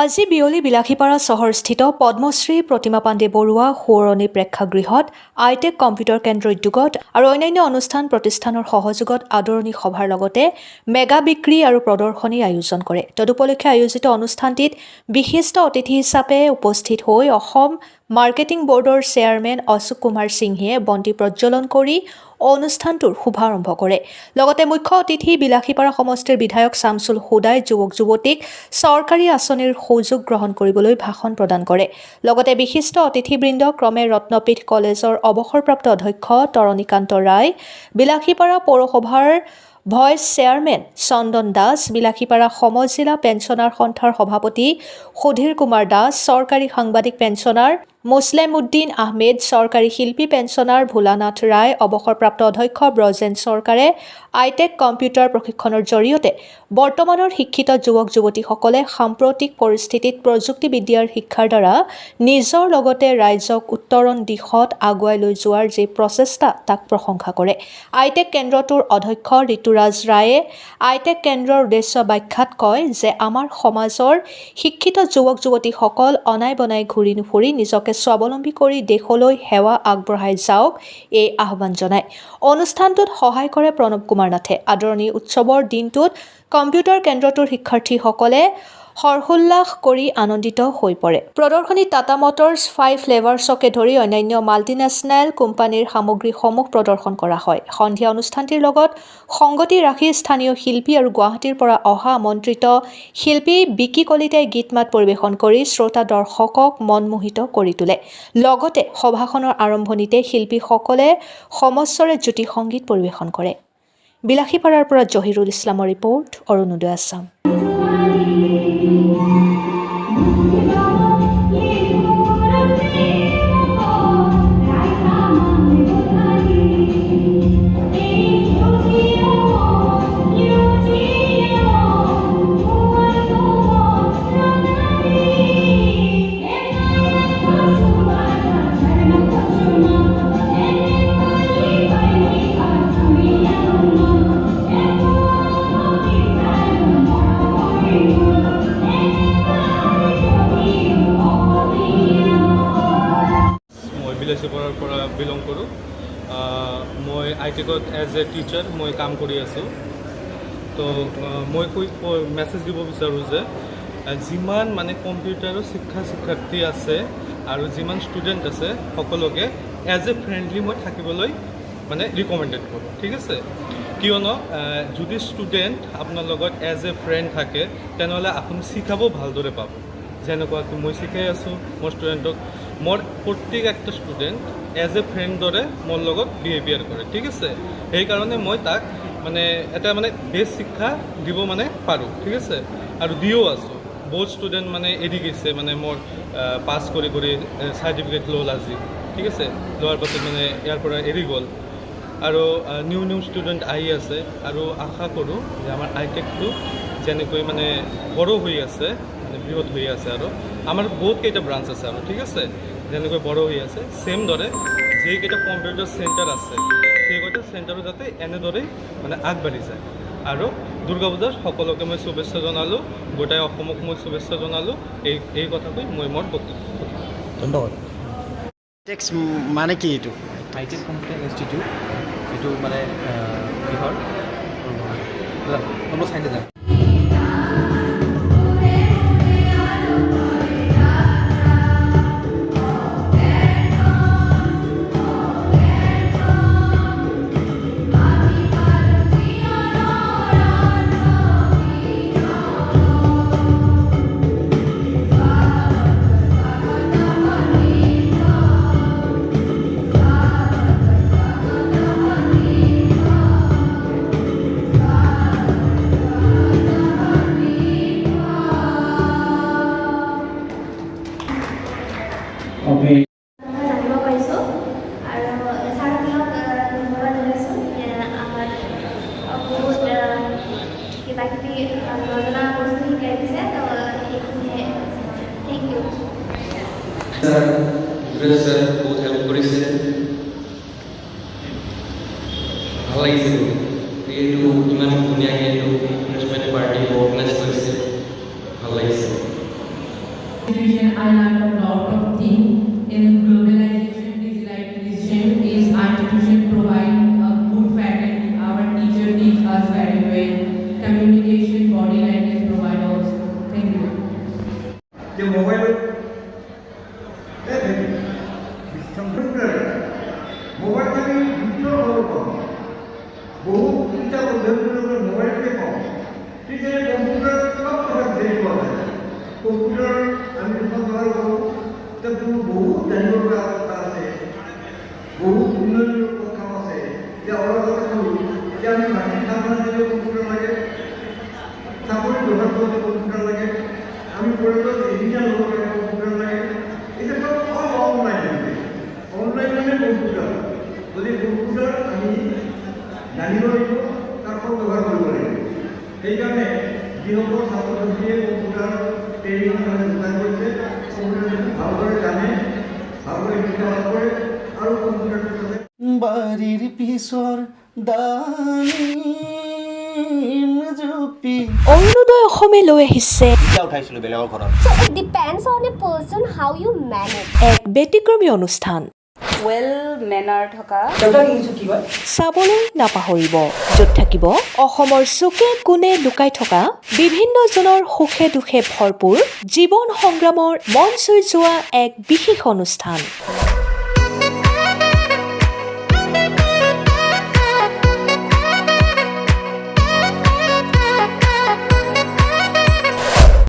আজি বিয়লি বিলাসীপাৰা চহৰস্থিত পদ্মশ্ৰী প্ৰতিমা পাণ্ডে বৰুৱা সোঁৱৰণী প্ৰেক্ষাগৃহত আইটেক কম্পিউটাৰ কেন্দ্ৰ উদ্যোগত আৰু অন্যান্য অনুষ্ঠান প্ৰতিষ্ঠানৰ সহযোগত আদৰণি সভাৰ লগতে মেগা বিক্ৰী আৰু প্ৰদৰ্শনীৰ আয়োজন কৰে। তদুপলক্ষে আয়োজিত অনুষ্ঠানটিত বিশিষ্ট অতিথি হিচাপে উপস্থিত হৈ অসম মাৰ্কেটিং বোৰ্ডৰ চেয়াৰমেন অশোক কুমাৰ সিংহে বন্তি প্ৰজ্বলন কৰি অনুষ্ঠানটোৰ শুভাৰম্ভ কৰে। লগতে মুখ্য অতিথি বিলাসীপাৰা সমষ্টিৰ বিধায়ক শামছুল হুদাই যুৱক-যুৱতীক চৰকাৰী আঁচনিৰ সুযোগ গ্ৰহণ কৰিবলৈ ভাষণ প্ৰদান কৰে। লগতে বিশিষ্ট অতিথিবৃন্দ ক্ৰমে ৰত্নপীঠ কলেজৰ অৱসৰপ্ৰাপ্ত অধ্যক্ষ তৰণীকান্ত ৰায়, বিলাসীপাৰা পৌৰসভাৰ vice chairman Chandan Das, Bilasipara সমজিলা pensioner সন্থাৰ সভাপতি সুধীৰ কুমাৰ দাস, চৰকাৰী সাংবাদিক পেঞ্চনাৰ মুছলেম উদ্দিন আহমেদ, চৰকাৰী শিল্পী পেঞ্চনাৰ ভোলানাথ ৰায়, অৱসৰপ্ৰাপ্ত অধ্যক্ষ ব্ৰজেন চৰকাৰে আইটেক কম্পিউটাৰ প্ৰশিক্ষণৰ জৰিয়তে বৰ্তমানৰ শিক্ষিত যুৱক-যুৱতীসকলে সাম্প্ৰতিক পৰিস্থিতিত প্ৰযুক্তিবিদ্যাৰ শিক্ষাৰ দ্বাৰা নিজৰ লগতে ৰাইজক উত্তৰণ দিশত আগুৱাই লৈ যোৱাৰ যি প্ৰচেষ্টা তাক প্ৰশংসা কৰে। আইটেক কেন্দ্ৰটোৰ অধ্যক্ষ ঋতুৰাজ ৰায়ে আইটেক কেন্দ্ৰৰ উদ্দেশ্য ব্যাখ্যাত কয় যে আমাৰ সমাজৰ শিক্ষিত যুৱক-যুৱতীসকল অনাই বনাই ঘূৰি নুফুৰি নিজকে স্বাৱলম্বী কৰি দেশলৈ সেৱা আগবঢ়াই যাওক এই আহ্বান জনায়। অনুষ্ঠানটোত সহায় কৰে প্ৰণৱ কুমাৰ নাথে। আদৰণি উৎসৱৰ দিনটোত কম্পিউটাৰ কেন্দ্ৰটোৰ শিক্ষাৰ্থীসকলে হৰ্ষোল্লাস কৰি আনন্দিত হৈ পৰে। প্ৰদৰ্শনীত টাটা মটৰ্ছ, 5 ফ্লেভাৰ্ছকে ধৰি অন্যান্য মাল্টিনেশ্যনেল কোম্পানীৰ সামগ্ৰীসমূহ প্ৰদৰ্শন কৰা হয়। সন্ধিয়া অনুষ্ঠানটিৰ লগত সংগতি ৰাখি স্থানীয় শিল্পী আৰু গুৱাহাটীৰ পৰা অহা আমন্ত্ৰিত শিল্পী বিকি কলিতাই গীত-মাত পৰিৱেশন কৰি শ্ৰোতা দৰ্শকক মনমোহিত কৰি তোলে। লগতে সভাখনৰ আৰম্ভণিতে শিল্পীসকলে সমস্বৰে জ্যোতি সংগীত পৰিৱেশন কৰে। বিলাসীপাৰাৰ পৰা জহিৰুল ইছলামৰ ৰিপৰ্ট, অৰুণোদয় আছাম। বিলাসীপাৰাৰ পৰা বিলং কৰোঁ। মই আইটেকত এজ এ টিচাৰ মই কাম কৰি আছোঁ। তো মই মেছেজ দিব বিচাৰোঁ যে যিমান মানে কম্পিউটাৰৰ শিক্ষাৰ্থী আছে আৰু যিমান ষ্টুডেণ্ট আছে সকলোকে এজ এ ফ্ৰেণ্ডলি মই থাকিবলৈ মানে ৰিকমেণ্ডেড কৰোঁ। ঠিক আছে, কিয়নো যদি ষ্টুডেণ্ট আপোনাৰ লগত এজ এ ফ্ৰেণ্ড থাকে তেনেহ'লে আপুনি শিকাব ভালদৰে পাব। যেনেকুৱাকৈ মই শিকাই আছোঁ মোৰ ষ্টুডেণ্টক, মোৰ প্ৰত্যেক একটা ষ্টুডেণ্ট এজ এ ফ্ৰেণ্ডৰে মোৰ লগত বিহেভিয়াৰ কৰে। ঠিক আছে, সেইকাৰণে মই তাক মানে এটা মানে বেষ্ট শিক্ষা দিব মানে পাৰোঁ। ঠিক আছে, আৰু দিও আছোঁ। বহুত ষ্টুডেণ্ট মানে এৰি গৈছে, মানে মোৰ পাছ কৰি চাৰ্টিফিকেট ল'ল আজি। ঠিক আছে, লোৱাৰ পাছত মানে ইয়াৰ পৰা এৰি গ'ল আৰু নিউ ষ্টুডেণ্ট আহি আছে। আৰু আশা কৰোঁ যে আমাৰ আইটেকটো যেনেকৈ মানে বড়ো হৈ আছে, মানে বৃহৎ হৈ আছে, আৰু আমাৰ বহুতকেইটা ব্ৰাঞ্চ আছে আৰু ঠিক আছে, যেনেকৈ বড়ো হৈ আছে ছেম দৰে যিকেইটা কম্পিউটাৰ চেণ্টাৰ আছে সেইকেইটা চেণ্টাৰো যাতে এনেদৰেই মানে আগবাঢ়ি যায়। আৰু দুৰ্গা পূজাৰ সকলোকে মই শুভেচ্ছা জনালোঁ, গোটাই অসমক মই শুভেচ্ছা জনালোঁ। এই কথাকৈ মই মোৰ বক্তব্য ধন্যবাদ। টেক্স মানে কি এইটো? আইটেক কম্পিউটাৰ ইনষ্টিটিউট, এইটো মানে কিহৰ চাইনে যায়। জানিব পাৰিছোঁ আৰু ছাৰসকলক ধন্যবাদ জনাইছোঁ। আমাক বহুত কিবা কিবি নজনা বস্তু শিকাই দিছে, তো সেইখিনিয়ে থেংক ইউ। বহুত হেল্প কৰিছে, ভাল লাগিছে। এইটো ইমান ধুনীয়াকৈ এইটো ইনভেষ্টমেণ্ট পাৰ্টি অৰ্গেনাইজ কৰিছে, ভাল লাগিছে। Institution, I learned a lot of things in globalization, digitalization. Is our institution provide a good faculty. Our teacher teach us very well. Communication, body language provide also. Thank you. যে mobile mobile থেকে বহু চিন্তা মোবাইলকে কম ঠিক আছে computer সব কথা দেরি করা যায় কম্পিউটার আমি যখন ব্যবহার করবো তা বহু জানিবার কথা আছে বহু উন্নয়নের কথা আছে যে ওরা কথা বলি যে আমি মাটির সামনে দিলে কম্পিউটার লাগে সাপোর্ট ব্যবহার করতে কম্পিউটার লাগে আমি পড়ে তো এডিশন কম্পিউটার লাগে এটা সব অনলাইন হবে অনলাইন মানে কম্পিউটার যদি কম্পিউটার আমি জানিব লাগিব তারপর ব্যবহার করব লাগিব সেই কারণে যিসকল ছাত্র ছাত্রীয়ে কম্পিউটার ট্রেনিং যোগদান করছে কম্পিউটার ভালো করে জানে ভালো করে শিক্ষা লাভ করে আৰু কম্পিউটাৰটিৰ সাথে বাড়িৰ পিছৰ দানি জুপি অৰুণোদয় অসমে লৈ আহিছে এতিয়া উঠাইছিলোঁ বেলেগৰ ঘৰত So it depends on a person how you manage. এক ব্যতিক্ৰমী অনুষ্ঠান ৱেল মেনাৰ থকা চাবলৈ নাপাহৰিব য'ত থাকিব অসমৰ চুকে কোণে লুকাই থকা বিভিন্নজনৰ সুখে দুখে ভৰপূৰ জীৱন সংগ্ৰামৰ মন চুই যোৱা এক বিশেষ অনুষ্ঠান